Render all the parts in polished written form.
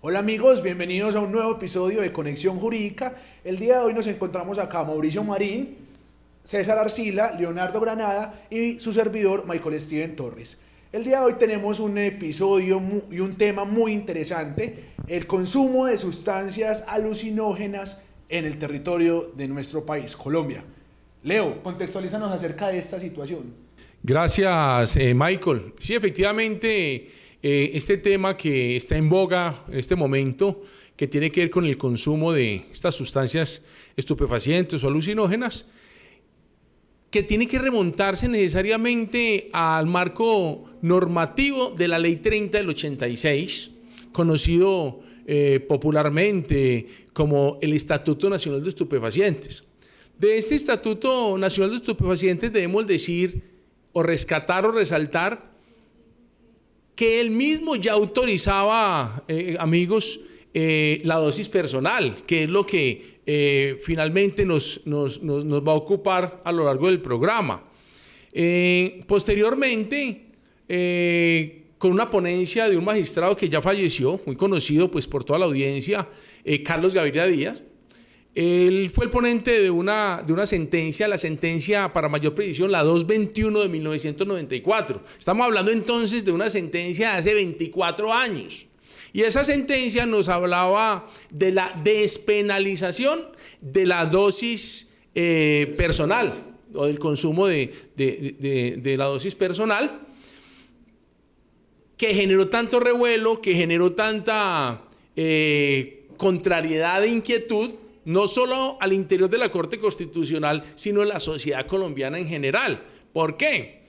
Hola amigos, bienvenidos a un nuevo episodio de Conexión Jurídica. El día de hoy nos encontramos acá Mauricio Marín, César Arcila, Leonardo Granada y su servidor Michael Steven Torres. El día de hoy tenemos un episodio y un tema muy interesante, el consumo de sustancias alucinógenas en el territorio de nuestro país, Colombia. Leo, contextualízanos acerca de esta situación. Gracias, Michael. Sí, efectivamente, este tema que está en boga en este momento, que tiene que ver con el consumo de estas sustancias estupefacientes o alucinógenas, que tiene que remontarse necesariamente al marco normativo de la Ley 30 del 86, conocido popularmente como el Estatuto Nacional de Estupefacientes. De este Estatuto Nacional de Estupefacientes debemos decir, o rescatar o resaltar, que él mismo ya autorizaba, amigos, la dosis personal, que es lo que finalmente nos va a ocupar a lo largo del programa. Posteriormente, con una ponencia de un magistrado que ya falleció, muy conocido pues, por toda la audiencia, Carlos Gaviria Díaz. Él fue el ponente de una sentencia, la sentencia para mayor precisión, la 221 de 1994. Estamos hablando entonces de una sentencia de hace 24 años. Y esa sentencia nos hablaba de la despenalización de la dosis personal o del consumo de la dosis personal, que generó tanto revuelo, que generó tanta contrariedad e inquietud, no solo al interior de la Corte Constitucional, sino en la sociedad colombiana en general. ¿Por qué?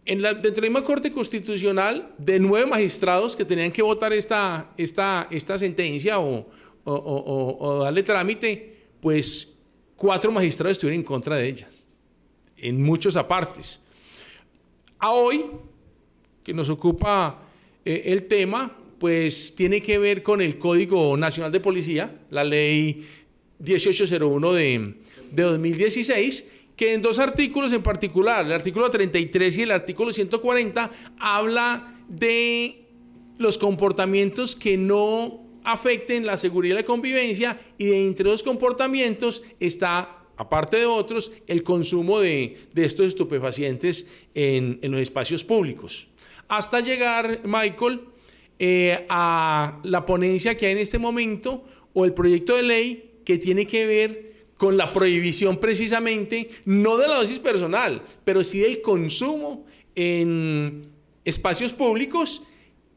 Dentro de la misma Corte Constitucional, de 9 magistrados que tenían que votar esta sentencia o darle trámite, pues 4 magistrados estuvieron en contra de ellas, en muchos apartes. A hoy, que nos ocupa el tema, pues tiene que ver con el Código Nacional de Policía, la Ley 1801 de 2016, que en 2 artículos en particular, el artículo 33 y el artículo 140, habla de los comportamientos que no afecten la seguridad y la convivencia, y de entre los comportamientos está, aparte de otros, el consumo de estos estupefacientes en los espacios públicos. Hasta llegar, Michael, a la ponencia que hay en este momento, o el proyecto de ley que tiene que ver con la prohibición precisamente, no de la dosis personal, pero sí del consumo en espacios públicos,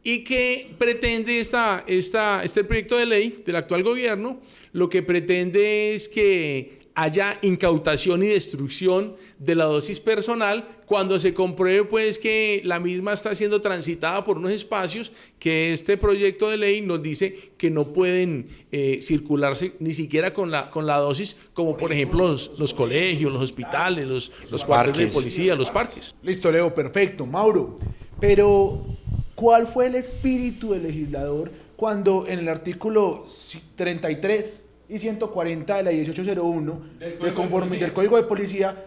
y que pretende este proyecto de ley del actual gobierno, lo que pretende es que haya incautación y destrucción de la dosis personal cuando se compruebe pues que la misma está siendo transitada por unos espacios que este proyecto de ley nos dice que no pueden circularse ni siquiera con la dosis, como por ejemplo los colegios, los hospitales, los cuarteles de policía, los parques. Listo, Leo, perfecto. Mauro, pero ¿cuál fue el espíritu del legislador cuando en el artículo 33 y 140 de la 1801 del Código de Policía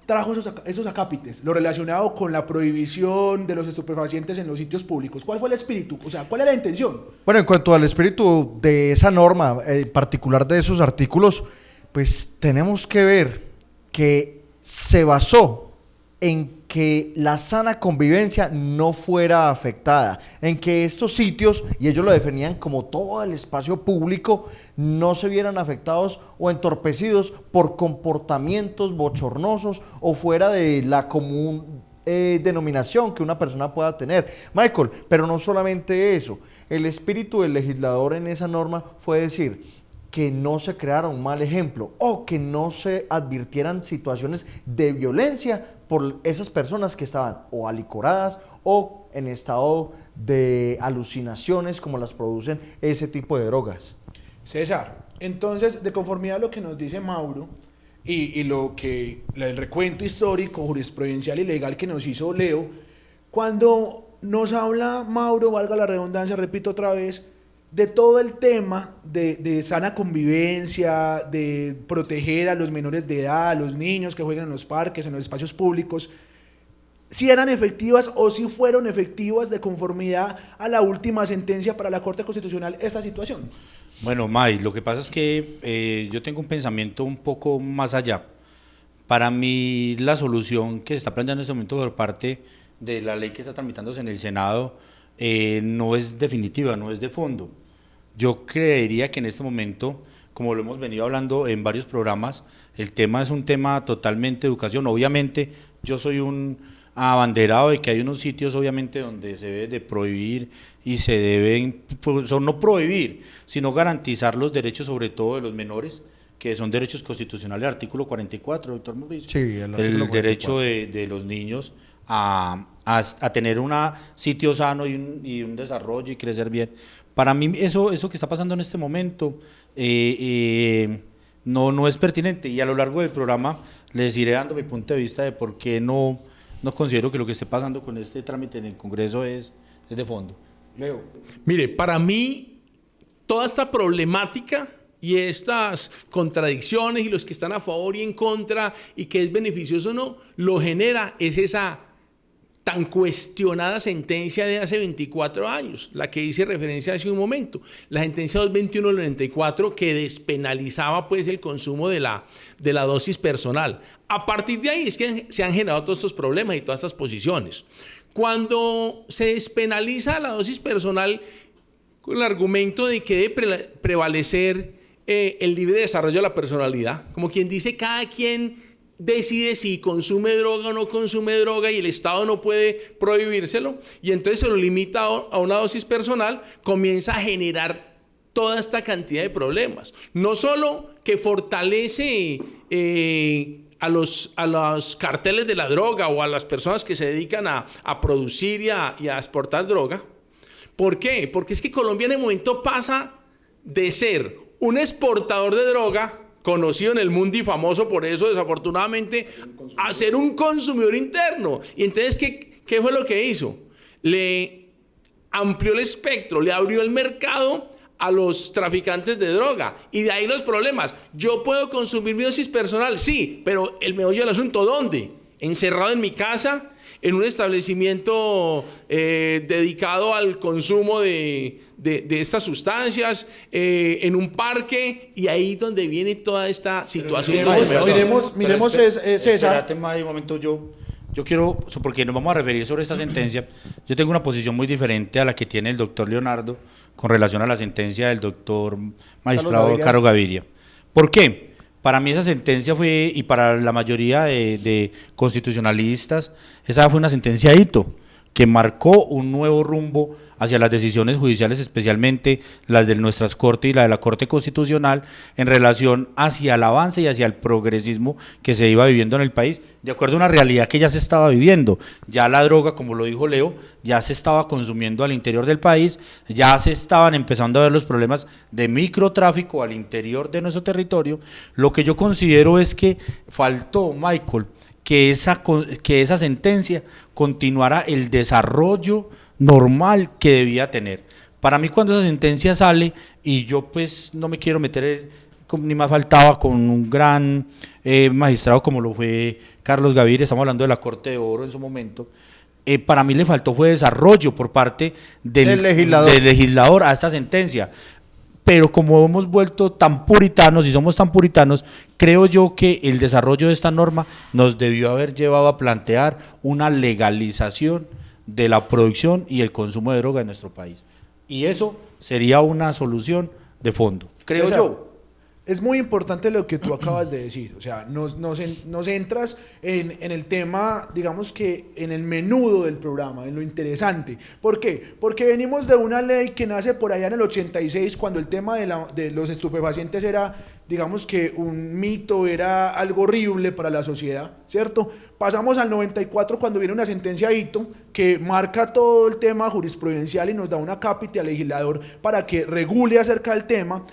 trajo esos acápites, lo relacionado con la prohibición de los estupefacientes en los sitios públicos? ¿Cuál fue el espíritu? O sea, ¿cuál era la intención? Bueno, en cuanto al espíritu de esa norma, en particular de esos artículos, pues tenemos que ver que se basó en que la sana convivencia no fuera afectada, en que estos sitios, y ellos lo definían como todo el espacio público, no se vieran afectados o entorpecidos por comportamientos bochornosos o fuera de la común denominación que una persona pueda tener. Michael, pero no solamente eso, el espíritu del legislador en esa norma fue decir que no se creara un mal ejemplo o que no se advirtieran situaciones de violencia por esas personas que estaban o alicoradas o en estado de alucinaciones como las producen ese tipo de drogas. César, entonces, de conformidad a lo que nos dice Mauro y el recuento histórico, jurisprudencial y legal que nos hizo Leo, cuando nos habla Mauro, valga la redundancia, repito otra vez, de todo el tema de sana convivencia, de proteger a los menores de edad, a los niños que juegan en los parques, en los espacios públicos, si eran efectivas o si fueron efectivas de conformidad a la última sentencia para la Corte Constitucional esta situación. Bueno, May, lo que pasa es que yo tengo un pensamiento un poco más allá. Para mí la solución que se está planteando en este momento por parte de la ley que está tramitándose en el Senado no es definitiva, no es de fondo. Yo creería que en este momento, como lo hemos venido hablando en varios programas, el tema es un tema totalmente de educación. Obviamente yo soy un abanderado de que hay unos sitios obviamente donde se debe de prohibir y se deben, no prohibir, sino garantizar los derechos sobre todo de los menores, que son derechos constitucionales, artículo 44, doctor Mauricio. Sí, el derecho de los niños a tener un sitio sano y un desarrollo y crecer bien. Para mí eso que está pasando en este momento no es pertinente, y a lo largo del programa les iré dando mi punto de vista de por qué no considero que lo que esté pasando con este trámite en el Congreso es de fondo. Leo. Mire, para mí toda esta problemática y estas contradicciones y los que están a favor y en contra y que es beneficioso o no, lo genera es esa tan cuestionada sentencia de hace 24 años, la que hice referencia hace un momento, la sentencia 221/94 que despenalizaba pues el consumo de la dosis personal. A partir de ahí es que se han generado todos estos problemas y todas estas posiciones. Cuando se despenaliza la dosis personal con el argumento de que debe prevalecer el libre desarrollo de la personalidad, como quien dice, cada quien decide si consume droga o no consume droga y el Estado no puede prohibírselo, y entonces se lo limita a una dosis personal, comienza a generar toda esta cantidad de problemas. No solo que fortalece a los carteles de la droga o a las personas que se dedican a producir y a exportar droga. ¿Por qué? Porque es que Colombia en el momento pasa de ser un exportador de droga, conocido en el mundo y famoso por eso, desafortunadamente, a ser un consumidor interno. Y entonces, ¿qué fue lo que hizo? Le amplió el espectro, le abrió el mercado a los traficantes de droga. Y de ahí los problemas. Yo puedo consumir mi dosis personal, sí, pero el meollo del asunto, ¿dónde? Encerrado en mi casa, en un establecimiento dedicado al consumo de estas sustancias, en un parque, y ahí donde viene toda esta situación. Miremos, César. Espérate, un momento, yo quiero, porque nos vamos a referir sobre esta sentencia, yo tengo una posición muy diferente a la que tiene el doctor Leonardo con relación a la sentencia del doctor magistrado Carlos Gaviria. ¿Por qué? Para mí esa sentencia fue, y para la mayoría de constitucionalistas, esa fue una sentencia hito, que marcó un nuevo rumbo hacia las decisiones judiciales, especialmente las de nuestras cortes y la de la Corte Constitucional, en relación hacia el avance y hacia el progresismo que se iba viviendo en el país, de acuerdo a una realidad que ya se estaba viviendo. Ya la droga, como lo dijo Leo, ya se estaba consumiendo al interior del país, ya se estaban empezando a ver los problemas de microtráfico al interior de nuestro territorio. Lo que yo considero es que faltó, Michael, que esa sentencia continuara el desarrollo normal que debía tener. Para mí, cuando esa sentencia sale, y yo pues no me quiero meter, ni más faltaba, con un gran magistrado como lo fue Carlos Gaviria, estamos hablando de la Corte de Oro en su momento, para mí le faltó fue desarrollo por parte del legislador a esta sentencia. Pero como hemos vuelto tan puritanos y somos tan puritanos, creo yo que el desarrollo de esta norma nos debió haber llevado a plantear una legalización de la producción y el consumo de droga en nuestro país. Y eso sería una solución de fondo, creo César, yo. Es muy importante lo que tú acabas de decir, o sea, nos entras en el tema, digamos que en el menudo del programa, en lo interesante. ¿Por qué? Porque venimos de una ley que nace por allá en el 86, cuando el tema de los estupefacientes era, digamos que un mito, era algo horrible para la sociedad, ¿cierto? Pasamos al 94 cuando viene una sentencia hito que marca todo el tema jurisprudencial y nos da una cápita al legislador para que regule acerca del tema.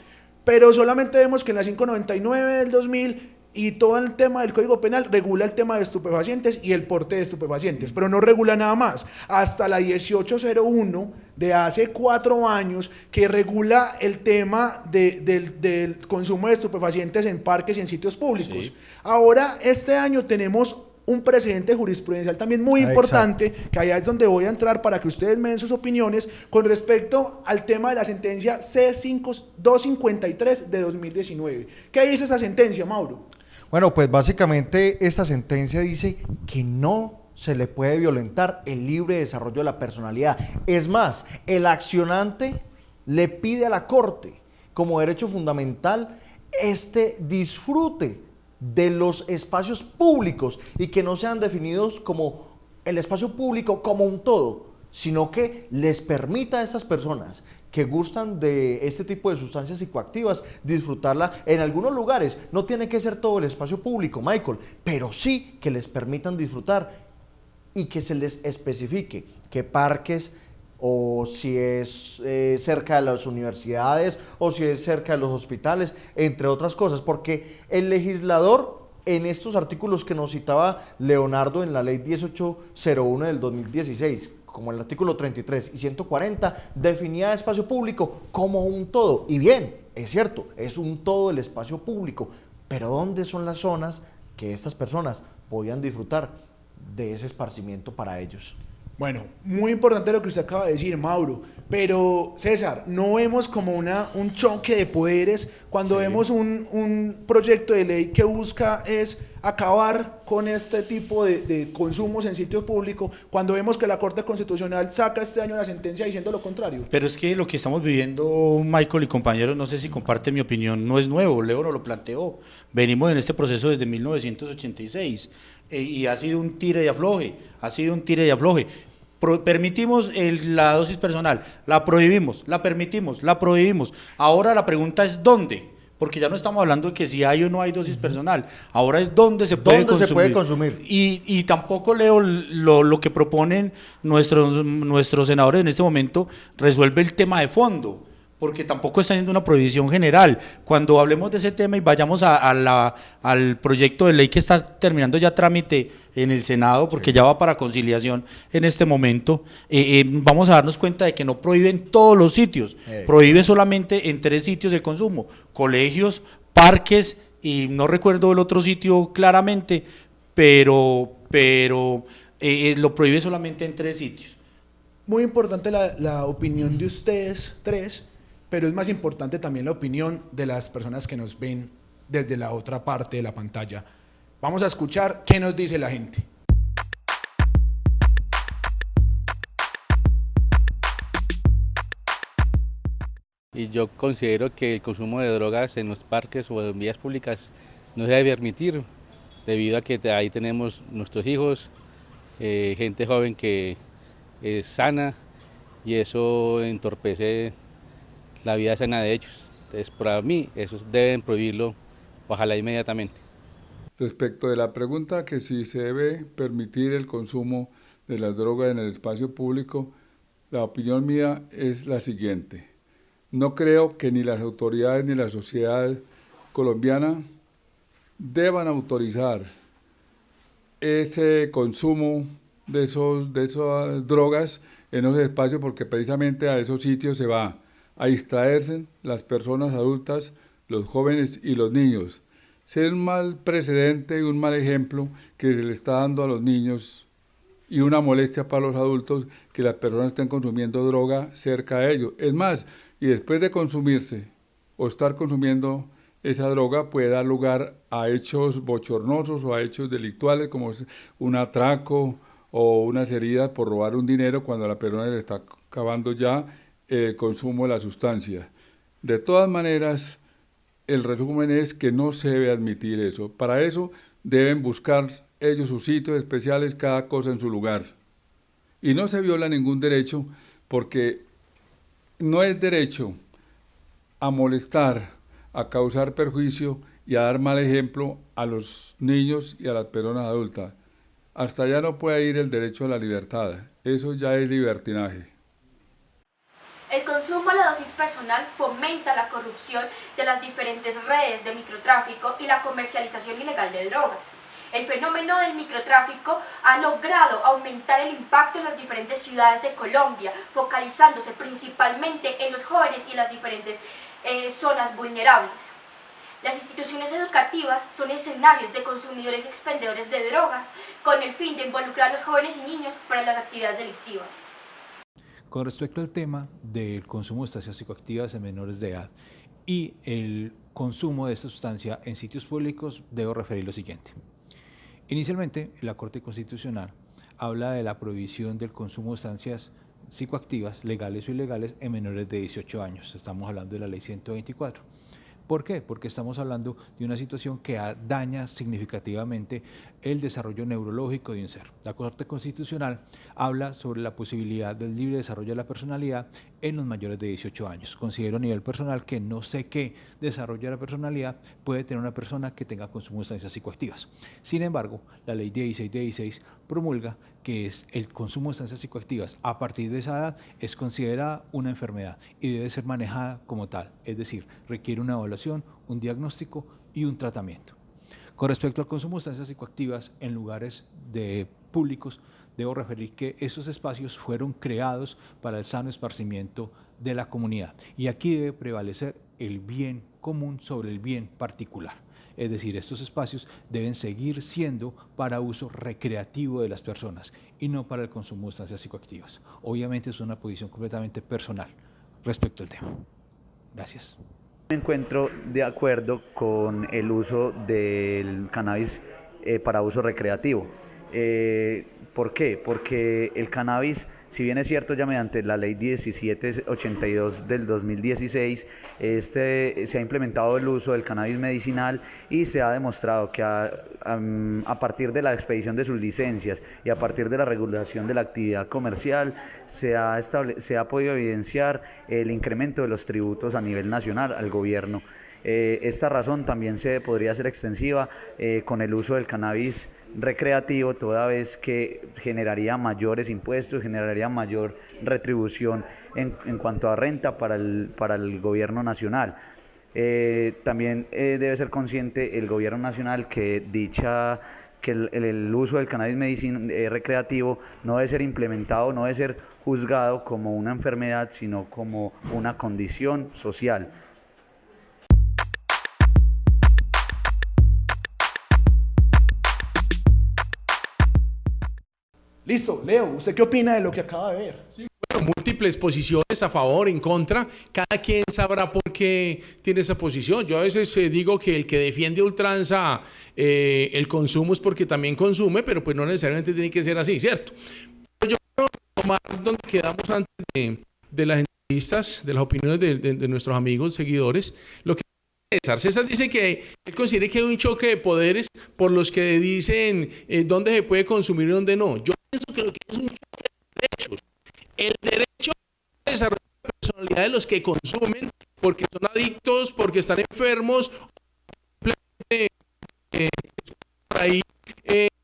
Pero solamente vemos que en la 599 del 2000 y todo el tema del Código Penal regula el tema de estupefacientes y el porte de estupefacientes, pero no regula nada más. Hasta la 1801 de hace 4 años que regula el tema del consumo de estupefacientes en parques y en sitios públicos. Sí. Ahora, este año tenemos un precedente jurisprudencial también muy importante, que allá es donde voy a entrar para que ustedes me den sus opiniones con respecto al tema de la sentencia C253 de 2019. ¿Qué dice esa sentencia, Mauro? Bueno, pues básicamente esta sentencia dice que no se le puede violentar el libre desarrollo de la personalidad. Es más, el accionante le pide a la Corte como derecho fundamental este disfrute de los espacios públicos y que no sean definidos como el espacio público como un todo, sino que les permita a estas personas que gustan de este tipo de sustancias psicoactivas disfrutarla en algunos lugares. No tiene que ser todo el espacio público, Michael, pero sí que les permitan disfrutar y que se les especifique qué parques, o si es cerca de las universidades, o si es cerca de los hospitales, entre otras cosas, porque el legislador en estos artículos que nos citaba Leonardo en la ley 1801 del 2016, como el artículo 33 y 140, definía espacio público como un todo. Y bien, es cierto, es un todo el espacio público, pero ¿dónde son las zonas que estas personas podían disfrutar de ese esparcimiento para ellos? Bueno, muy importante lo que usted acaba de decir, Mauro, pero César, no vemos como un choque de poderes cuando vemos un proyecto de ley que busca es acabar con este tipo de consumos en sitios públicos, cuando vemos que la Corte Constitucional saca este año la sentencia diciendo lo contrario. Pero es que lo que estamos viviendo, Michael y compañeros, no sé si comparten mi opinión, no es nuevo, Leo no lo planteó, venimos en este proceso desde 1986 y ha sido un tire y afloje, permitimos la dosis personal, la prohibimos, la permitimos, la prohibimos. Ahora la pregunta es ¿dónde? Porque ya no estamos hablando de que si hay o no hay dosis personal, ahora es dónde se puede consumir. Y tampoco, Leo, lo que proponen nuestros senadores en este momento resuelve el tema de fondo, porque tampoco está haciendo una prohibición general. Cuando hablemos de ese tema y vayamos al proyecto de ley que está terminando ya trámite en el Senado, porque ya va para conciliación en este momento, vamos a darnos cuenta de que no prohíbe en todos los sitios, prohíbe solamente en 3 sitios el consumo: colegios, parques y no recuerdo el otro sitio claramente, pero lo prohíbe solamente en 3 sitios. Muy importante la opinión de ustedes 3, pero es más importante también la opinión de las personas que nos ven desde la otra parte de la pantalla. Vamos a escuchar qué nos dice la gente. Y yo considero que el consumo de drogas en los parques o en vías públicas no se debe permitir, debido a que ahí tenemos nuestros hijos, gente joven que es sana, y eso entorpece la vida sana de ellos. Entonces, para mí, eso deben prohibirlo, ojalá inmediatamente. Respecto de la pregunta que si se debe permitir el consumo de las drogas en el espacio público, la opinión mía es la siguiente. No creo que ni las autoridades ni la sociedad colombiana deban autorizar ese consumo de esas drogas en esos espacios, porque precisamente a esos sitios se va a distraerse las personas adultas, los jóvenes y los niños. Ser un mal precedente y un mal ejemplo que se le está dando a los niños y una molestia para los adultos que las personas estén consumiendo droga cerca de ellos. Es más, y después de consumirse o estar consumiendo esa droga puede dar lugar a hechos bochornosos o a hechos delictuales como un atraco o unas heridas por robar un dinero cuando a la persona le está acabando ya el consumo de la sustancia. De todas maneras, el resumen es que no se debe admitir eso. Para eso deben buscar ellos sus sitios especiales, cada cosa en su lugar. Y no se viola ningún derecho, porque no es derecho a molestar, a causar perjuicio y a dar mal ejemplo a los niños y a las personas adultas. Hasta allá no puede ir el derecho a la libertad. Eso ya es libertinaje. El consumo a la dosis personal fomenta la corrupción de las diferentes redes de microtráfico y la comercialización ilegal de drogas. El fenómeno del microtráfico ha logrado aumentar el impacto en las diferentes ciudades de Colombia, focalizándose principalmente en los jóvenes y en las diferentes zonas vulnerables. Las instituciones educativas son escenarios de consumidores y expendedores de drogas con el fin de involucrar a los jóvenes y niños para las actividades delictivas. Con respecto al tema del consumo de sustancias psicoactivas en menores de edad y el consumo de esta sustancia en sitios públicos, debo referir lo siguiente. Inicialmente, la Corte Constitucional habla de la prohibición del consumo de sustancias psicoactivas, legales o ilegales, en menores de 18 años. Estamos hablando de la Ley 124. ¿Por qué? Porque estamos hablando de una situación que daña significativamente el desarrollo neurológico de un ser. La Corte Constitucional habla sobre la posibilidad del libre desarrollo de la personalidad en los mayores de 18 años. Considero a nivel personal que no sé qué desarrollo de la personalidad puede tener una persona que tenga consumo de sustancias psicoactivas. Sin embargo, la Ley 1616 promulga que es el consumo de sustancias psicoactivas a partir de esa edad es considerada una enfermedad y debe ser manejada como tal, es decir, requiere una evaluación, un diagnóstico y un tratamiento. Con respecto al consumo de sustancias psicoactivas en lugares públicos, debo referir que esos espacios fueron creados para el sano esparcimiento de la comunidad y aquí debe prevalecer el bien común sobre el bien particular. Es decir, estos espacios deben seguir siendo para uso recreativo de las personas y no para el consumo de sustancias psicoactivas. Obviamente es una posición completamente personal respecto al tema. Gracias. Me encuentro de acuerdo con el uso del cannabis para uso recreativo. ¿Por qué? Porque el cannabis, si bien es cierto ya mediante la ley 1782 del 2016, se ha implementado el uso del cannabis medicinal y se ha demostrado que a partir de la expedición de sus licencias y a partir de la regulación de la actividad comercial se ha podido evidenciar el incremento de los tributos a nivel nacional al gobierno. Esta razón también se podría hacer extensiva con el uso del cannabis recreativo, toda vez que generaría mayores impuestos, generaría mayor retribución en cuanto a renta para el gobierno nacional. También debe ser consciente el gobierno nacional que el uso del cannabis recreativo no debe ser implementado, no debe ser juzgado como una enfermedad, sino como una condición social. Listo, Leo, ¿usted qué opina de lo que acaba de ver? Sí, bueno, múltiples posiciones a favor, en contra, cada quien sabrá por qué tiene esa posición. Yo a veces digo que el que defiende a ultranza el consumo es porque también consume, pero pues no necesariamente tiene que ser así, ¿cierto? Pero yo quiero tomar donde quedamos antes de las entrevistas, de las opiniones de nuestros amigos, seguidores, lo que César dice que él considera que hay un choque de poderes por los que dicen dónde se puede consumir y dónde no. Yo pienso que lo que es un choque de derechos. El derecho a desarrollar la personalidad de los que consumen porque son adictos, porque están enfermos, simplemente por ahí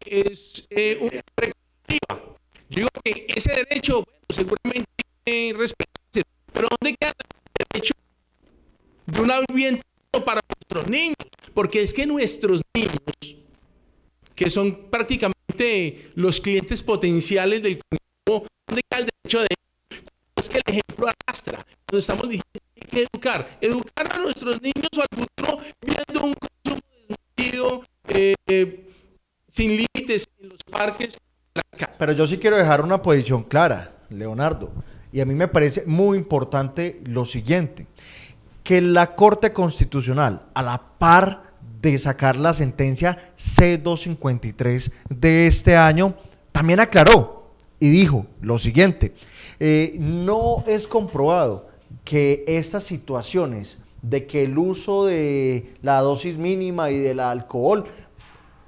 es una perspectiva. Yo digo que ese derecho, bueno, seguramente respetarse, pero ¿dónde queda el derecho de un ambiente para nuestros niños? Porque es que nuestros niños, que son prácticamente los clientes potenciales del consumo, ¿dónde queda el derecho de ellos? Es que el ejemplo arrastra. Cuando estamos diciendo que hay que educar a nuestros niños o al futuro viendo un consumo desmedido, sin límites en los parques. Pero yo sí quiero dejar una posición clara, Leonardo, y a mí me parece muy importante lo siguiente, que la Corte Constitucional, a la par de sacar la sentencia C-253 de este año, también aclaró y dijo lo siguiente: no es comprobado que estas situaciones de que el uso de la dosis mínima y del alcohol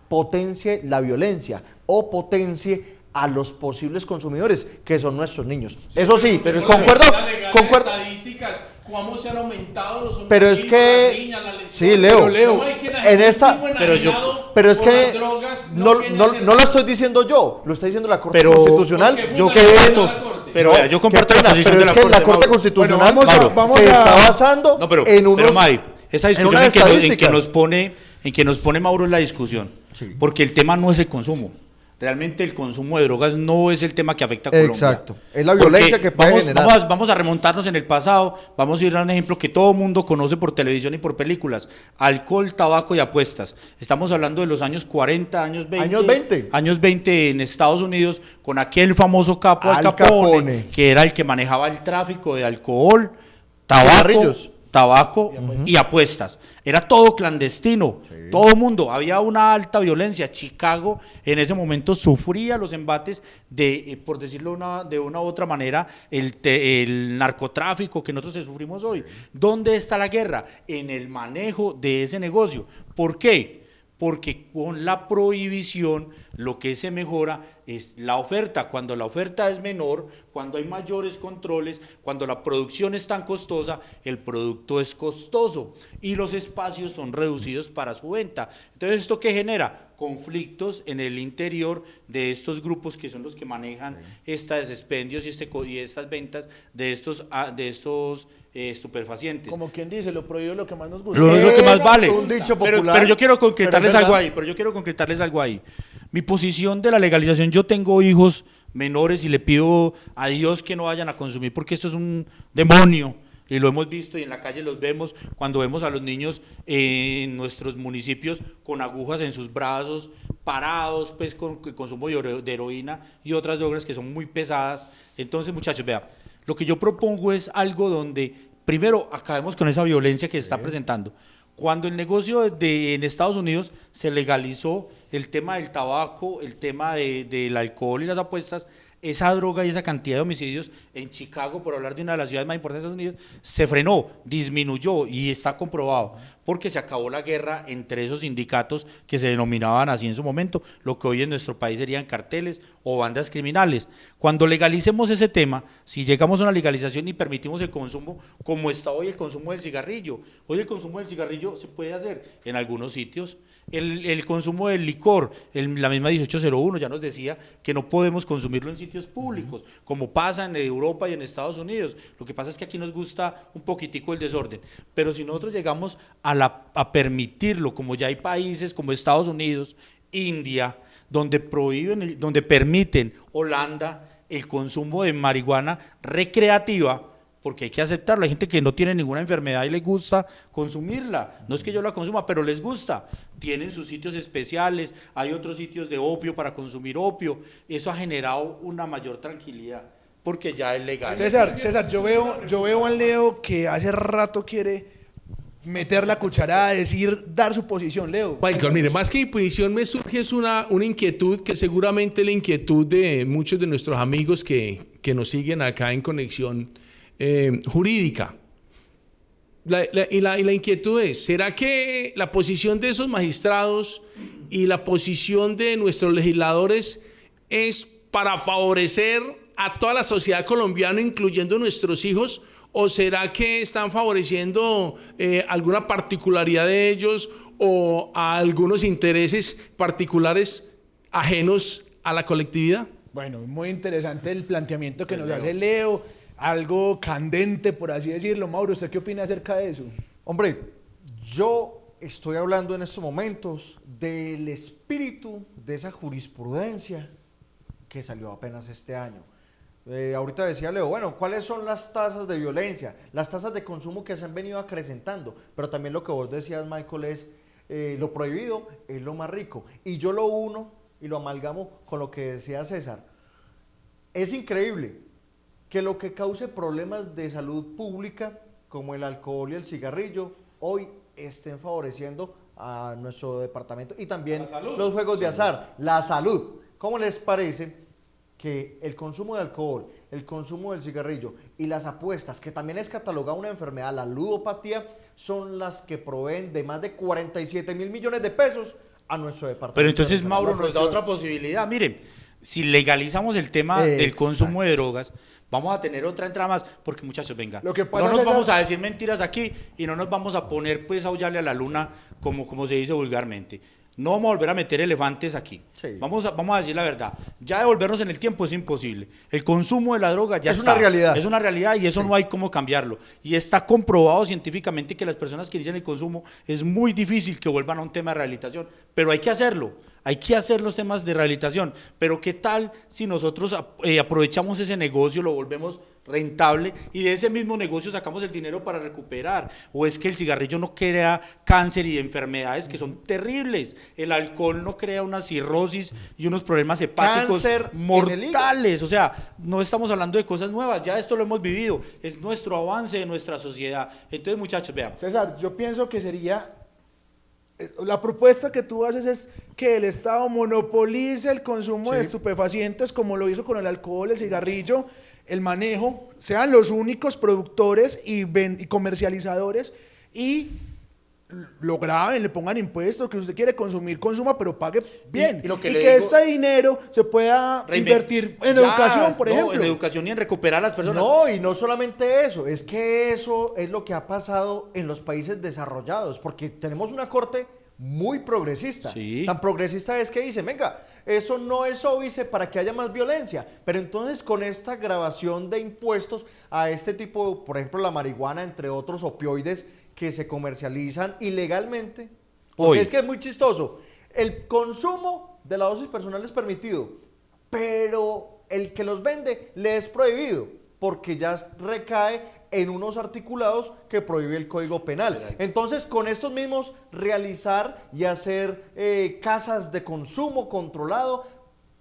potencie la violencia o potencie a los posibles consumidores, que son nuestros niños. Sí, eso sí, pero concuerdo. Estadísticas, cómo se han aumentado los homicidios, pero es que las niñas, las lesiones. sí, Leo, en esta, pero es que drogas, no lo estoy diciendo yo, lo está diciendo la Corte Constitucional. Yo comparto la posición de la Corte. Pero es que la Corte Constitucional se está basando en unos. Pero Mari, esta discusión en que nos pone Mauro en la discusión, sí, porque el tema no es el consumo. Realmente el consumo de drogas no es el tema que afecta a Colombia. Exacto. Es la violencia Porque que puede generar. Vamos a remontarnos en el pasado, vamos a ir a un ejemplo que todo mundo conoce por televisión y por películas: alcohol, tabaco y apuestas. Estamos hablando de los años 40, años 20. Años 20. Años 20 en Estados Unidos, con aquel famoso capo Al Al Capone, Capone. que era el que manejaba el tráfico de alcohol, tabaco y apuestas. Era todo clandestino, todo el mundo, había una alta violencia. Chicago en ese momento sufría los embates de, por decirlo de una u otra manera, el narcotráfico que nosotros sufrimos hoy. ¿Dónde está la guerra? En el manejo de ese negocio. ¿Por qué? Porque con la prohibición lo que se mejora es la oferta. Cuando la oferta es menor, cuando hay mayores controles, cuando la producción es tan costosa, el producto es costoso y los espacios son reducidos para su venta. Entonces, ¿esto qué genera? Conflictos en el interior de estos grupos que son los que manejan estos expendios y estas ventas de estos estupefacientes. Como quien dice, lo prohibido es lo que más nos gusta. Lo que más vale. Un dicho popular. Pero yo quiero concretarles pero es algo ahí. Mi posición de la legalización: yo tengo hijos menores y le pido a Dios que no vayan a consumir, porque esto es un demonio. Y lo hemos visto y en la calle los vemos, cuando vemos a los niños en nuestros municipios con agujas en sus brazos, parados, pues con consumo de heroína y otras drogas que son muy pesadas. Entonces, muchachos, vean, lo que yo propongo es algo donde primero acabemos con esa violencia que se está presentando. Cuando el negocio en Estados Unidos se legalizó el tema del tabaco, el tema del alcohol y las apuestas, esa droga y esa cantidad de homicidios en Chicago, por hablar de una de las ciudades más importantes de Estados Unidos, se frenó, disminuyó y está comprobado, porque se acabó la guerra entre esos sindicatos que se denominaban así en su momento, lo que hoy en nuestro país serían carteles o bandas criminales. Cuando legalicemos ese tema, si llegamos a una legalización y permitimos el consumo, como está hoy el consumo del cigarrillo, hoy el consumo del cigarrillo se puede hacer en algunos sitios. El consumo del licor, la misma 1801 ya nos decía que no podemos consumirlo en sitios públicos, como pasa en Europa y en Estados Unidos. Lo que pasa es que aquí nos gusta un poquitico el desorden, pero si nosotros llegamos a permitirlo, como ya hay países como Estados Unidos, India, donde permiten, Holanda, el consumo de marihuana recreativa, porque hay que aceptarlo. Hay gente que no tiene ninguna enfermedad y les gusta consumirla. No es que yo la consuma, pero les gusta. Tienen sus sitios especiales, hay otros sitios de opio para consumir opio. Eso ha generado una mayor tranquilidad, porque ya es legal. César, yo veo al Leo que hace rato quiere meter la cucharada, dar su posición, Leo. Michael, mire, más que mi posición me surge es una inquietud que seguramente es la inquietud de muchos de nuestros amigos que nos siguen acá en Conexión Jurídica. La inquietud es: ¿será que la posición de esos magistrados y la posición de nuestros legisladores es para favorecer a toda la sociedad colombiana, incluyendo nuestros hijos? ¿O será que están favoreciendo alguna particularidad de ellos o a algunos intereses particulares ajenos a la colectividad? Bueno, muy interesante el planteamiento que nos hace Leo, algo candente, por así decirlo. Mauro, ¿usted qué opina acerca de eso? Hombre, yo estoy hablando en estos momentos del espíritu de esa jurisprudencia que salió apenas este año. Ahorita decía Leo, bueno, ¿cuáles son las tasas de violencia? Las tasas de consumo que se han venido acrecentando, pero también lo que vos decías, Michael, es lo prohibido es lo más rico. Y yo lo uno y lo amalgamo con lo que decía César. Es increíble que lo que cause problemas de salud pública, como el alcohol y el cigarrillo, hoy estén favoreciendo a nuestro departamento y también los juegos de azar, la salud. ¿Cómo les parece que el consumo de alcohol, el consumo del cigarrillo y las apuestas, que también es catalogada una enfermedad, la ludopatía, son las que proveen de más de 47.000 millones de pesos a nuestro departamento? Pero entonces Mauro nos da otra posibilidad. Miren, si legalizamos el tema del consumo de drogas, vamos a tener otra entrada más, porque muchachos, venga, no nos vamos a decir mentiras aquí y no nos vamos a poner pues a aullarle a la luna como se dice vulgarmente. No vamos a volver a meter elefantes aquí. Sí. Vamos a decir la verdad. Ya devolvernos en el tiempo es imposible. El consumo de la droga ya Es está. una realidad. Es una realidad y eso no hay cómo cambiarlo. Y está comprobado científicamente que las personas que inician el consumo es muy difícil que vuelvan a un tema de rehabilitación. Pero hay que hacerlo. Hay que hacer los temas de rehabilitación. Pero ¿qué tal si nosotros aprovechamos ese negocio, lo volvemos rentable y de ese mismo negocio sacamos el dinero para recuperar? ¿O es que el cigarrillo no crea cáncer y enfermedades que son terribles? El alcohol no crea una cirrosis y unos problemas hepáticos Cáncer en el mortales. O sea, no estamos hablando de cosas nuevas, ya esto lo hemos vivido, es nuestro avance de nuestra sociedad. Entonces, muchachos, vean. César, yo pienso que sería, la propuesta que tú haces es que el Estado monopolice el consumo de estupefacientes como lo hizo con el alcohol, el cigarrillo, el manejo, sean los únicos productores y comercializadores y lo graben, le pongan impuestos, que usted quiere consumir, consuma, pero pague bien. Y lo que y le que digo- este dinero se pueda invertir en Ya, educación, por no, ejemplo. en educación y en recuperar a las personas. No, y no solamente eso, es que eso es lo que ha pasado en los países desarrollados, porque tenemos una corte muy progresista. Sí. Tan progresista es que dice, venga, eso no es óbice para que haya más violencia, pero entonces con esta grabación de impuestos a este tipo, por ejemplo, la marihuana, entre otros opioides que se comercializan ilegalmente, porque Hoy. es que es muy chistoso, el consumo de la dosis personal es permitido, pero el que los vende le es prohibido, porque ya recae en unos articulados que prohíbe el Código Penal. Entonces, con estos mismos, realizar y hacer casas de consumo controlado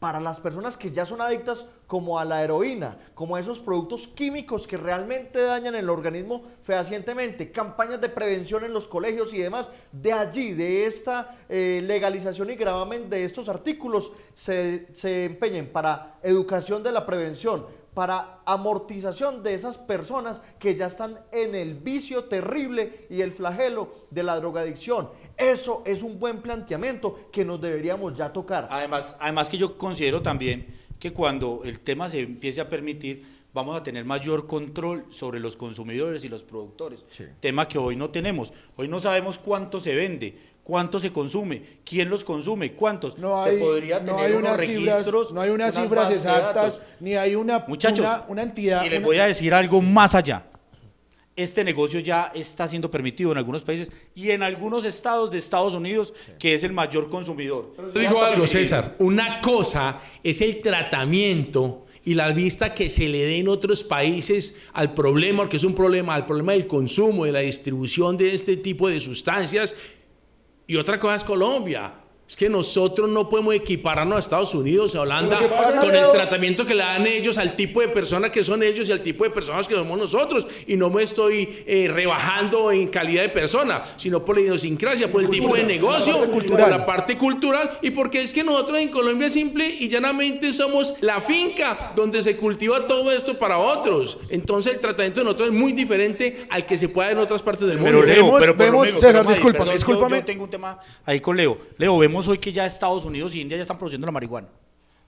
para las personas que ya son adictas como a la heroína, como a esos productos químicos que realmente dañan el organismo fehacientemente, campañas de prevención en los colegios y demás. De allí, de esta legalización y gravamen de estos artículos, se empeñen para educación de la prevención, para amortización de esas personas que ya están en el vicio terrible y el flagelo de la drogadicción. Eso es un buen planteamiento que nos deberíamos ya tocar. Además que yo considero también que cuando el tema se empiece a permitir, vamos a tener mayor control sobre los consumidores y los productores. Sí. Tema que hoy no tenemos. Hoy no sabemos cuánto se vende, cuánto se consume, quién los consume, cuántos. No se hay, podría no tener hay unos unas cifras, registros, no hay unas unas cifras bases de exactas, datos. ni hay una, Muchachos, una entidad. y les una- voy a decir algo más allá. Este negocio ya está siendo permitido en algunos países y en algunos estados de Estados Unidos, que es el mayor consumidor. Yo Ya digo está algo, permitido. César. Una cosa es el tratamiento y la vista que se le dé en otros países al problema, porque es un problema, al problema del consumo, de la distribución de este tipo de sustancias. Y otra cosa es Colombia. Es que nosotros no podemos equipararnos a Estados Unidos, a Holanda, Lo que pasa, con Leo, el tratamiento que le dan ellos al tipo de personas que son ellos y al tipo de personas que somos nosotros. Y no me estoy rebajando en calidad de persona, sino por la idiosincrasia, por el tipo de negocio, la parte por cultural. la parte cultural, y porque es que nosotros en Colombia simple y llanamente somos la finca donde se cultiva todo esto para otros. Entonces el tratamiento de nosotros es muy diferente al que se puede dar en otras partes del mundo. Pero Leo, Vemos- pero vemos, Leo, César, Madi, discúlpame, perdón, discúlpame. Yo tengo un tema ahí con Leo. Leo, vemos hoy que ya Estados Unidos y India ya están produciendo la marihuana.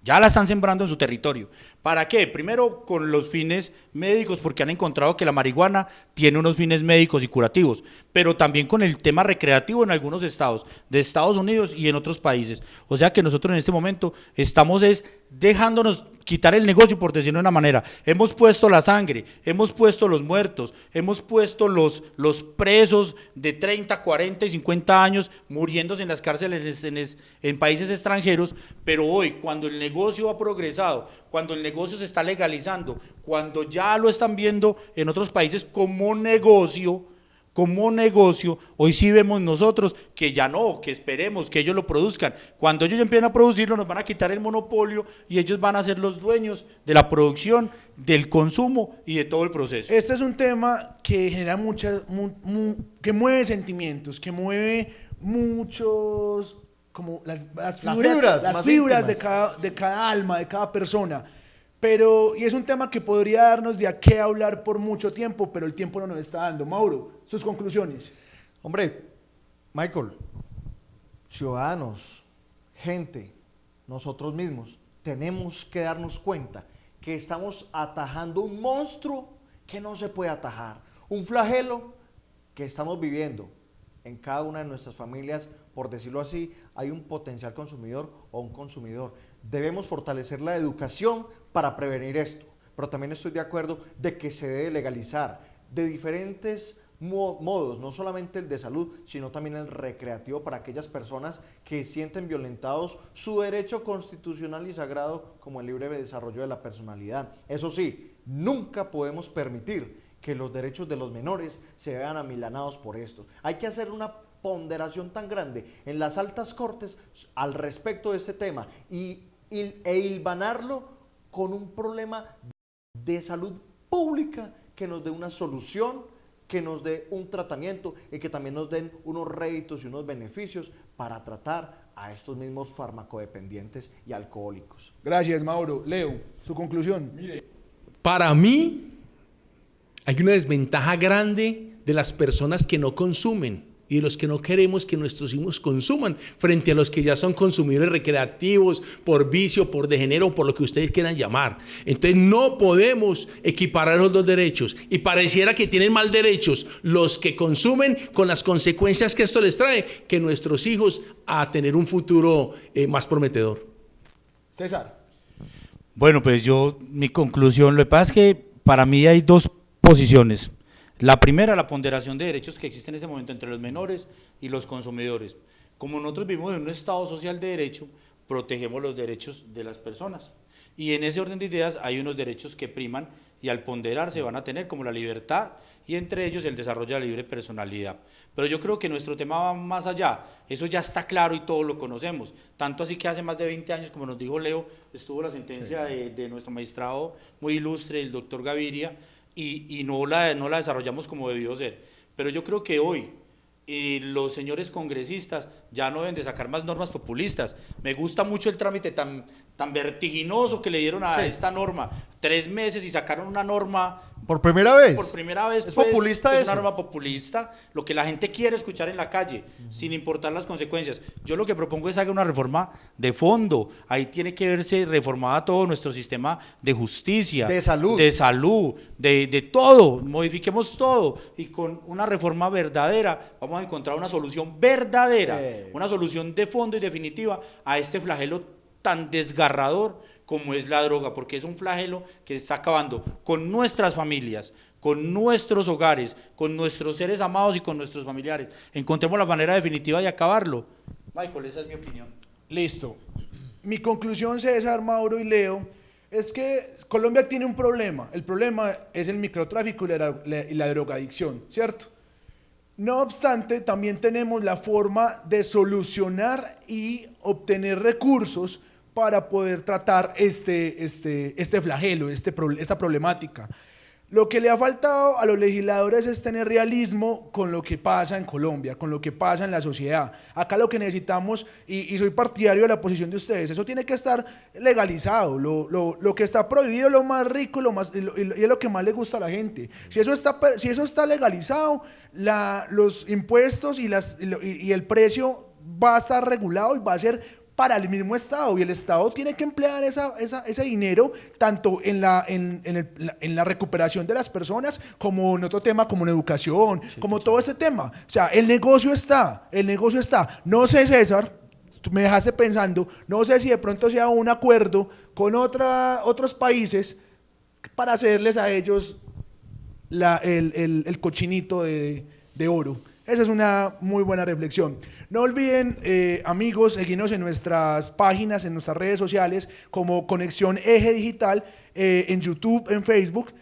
Ya la están sembrando en su territorio. ¿Para qué? Primero con los fines médicos, porque han encontrado que la marihuana tiene unos fines médicos y curativos, pero también con el tema recreativo en algunos estados de Estados Unidos y en otros países. O sea que nosotros en este momento estamos dejándonos quitar el negocio, por decirlo de una manera. Hemos puesto la sangre, hemos puesto los muertos, hemos puesto los presos de 30, 40 y 50 años muriéndose en las cárceles en países extranjeros, pero hoy, cuando el negocio ha progresado, cuando el negocio se está legalizando, cuando ya lo están viendo en otros países como negocio, hoy sí vemos nosotros que ya no, que esperemos que ellos lo produzcan. Cuando ellos empiecen a producirlo, nos van a quitar el monopolio y ellos van a ser los dueños de la producción, del consumo y de todo el proceso. Este es un tema que genera que mueve sentimientos, que mueve muchos, como las fibras las más fibras íntimas. de cada alma, de cada persona. Y es un tema que podría darnos de a qué hablar por mucho tiempo, pero el tiempo no nos está dando. Mauro, sus conclusiones. Hombre, Michael, ciudadanos, gente, nosotros mismos, tenemos que darnos cuenta que estamos atajando un monstruo que no se puede atajar, un flagelo que estamos viviendo en cada una de nuestras familias, por decirlo así, hay un potencial consumidor o un consumidor. Debemos fortalecer la educación para prevenir esto, pero también estoy de acuerdo de que se debe legalizar de diferentes modos, no solamente el de salud, sino también el recreativo para aquellas personas que sienten violentados su derecho constitucional y sagrado como el libre desarrollo de la personalidad. Eso sí, nunca podemos permitir que los derechos de los menores se vean amilanados por esto. Hay que hacer una ponderación tan grande en las altas cortes al respecto de este tema e hilvanarlo con un problema de salud pública que nos dé una solución, que nos dé un tratamiento y que también nos den unos réditos y unos beneficios para tratar a estos mismos farmacodependientes y alcohólicos. Gracias, Mauro. Leo, su conclusión. Para mí, hay una desventaja grande de las personas que no consumen y de los que no queremos que nuestros hijos consuman frente a los que ya son consumidores recreativos por vicio, por degenero, por lo que ustedes quieran llamar. Entonces no podemos equiparar los dos derechos y pareciera que tienen mal derechos los que consumen con las consecuencias que esto les trae que nuestros hijos a tener un futuro más prometedor. César. Bueno, pues mi conclusión, lo que pasa es que para mí hay dos posiciones. La primera, la ponderación de derechos que existe en ese momento entre los menores y los consumidores. Como nosotros vivimos en un Estado social de derecho, protegemos los derechos de las personas. Y en ese orden de ideas hay unos derechos que priman y al ponderar se van a tener, como la libertad y entre ellos el desarrollo de la libre personalidad. Pero yo creo que nuestro tema va más allá, eso ya está claro y todos lo conocemos, tanto así que hace más de 20 años, como nos dijo Leo, estuvo la sentencia de nuestro magistrado muy ilustre, el doctor Gaviria, y no la desarrollamos como debió ser. Pero yo creo que hoy los señores congresistas ya no deben de sacar más normas populistas. Me gusta mucho el trámite tan vertiginoso que le dieron a esta norma. 3 meses y sacaron una norma. ¿Por primera vez? Por primera vez. ¿Es pues, populista es eso? una norma populista, lo que la gente quiere escuchar en la calle, sin importar las consecuencias. Yo lo que propongo es hacer una reforma de fondo. Ahí tiene que verse reformada todo nuestro sistema de justicia. De salud. De salud, de todo. Modifiquemos todo. Y con una reforma verdadera vamos a encontrar una solución verdadera, una solución de fondo y definitiva a este flagelo tan desgarrador como es la droga, porque es un flagelo que está acabando con nuestras familias, con nuestros hogares, con nuestros seres amados y con nuestros familiares. Encontremos la manera definitiva de acabarlo. Michael, esa es mi opinión. Listo. Mi conclusión, César, Mauro y Leo, es que Colombia tiene un problema. El problema es el microtráfico y la drogadicción, ¿cierto? No obstante, también tenemos la forma de solucionar y obtener recursos para poder tratar este flagelo, esta problemática. Lo que le ha faltado a los legisladores es tener realismo con lo que pasa en Colombia, con lo que pasa en la sociedad. Acá lo que necesitamos, y soy partidario de la posición de ustedes, eso tiene que estar legalizado. Lo que está prohibido es lo más rico y es lo que más le gusta a la gente. Si eso está legalizado, los impuestos y el precio va a estar regulado y va a ser para el mismo Estado, y el Estado tiene que emplear ese dinero tanto en la recuperación de las personas como en otro tema, como en educación, como todo este tema. O sea, el negocio está. No sé, César, tú me dejaste pensando, no sé si de pronto sea un acuerdo con otros países para hacerles a ellos el cochinito de oro. Esa es una muy buena reflexión. No olviden, amigos, seguirnos en nuestras páginas, en nuestras redes sociales, como Conexión Eje Digital, en YouTube, en Facebook.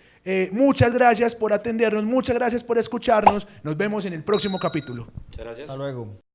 Muchas gracias por atendernos, muchas gracias por escucharnos. Nos vemos en el próximo capítulo. Muchas gracias. Hasta luego.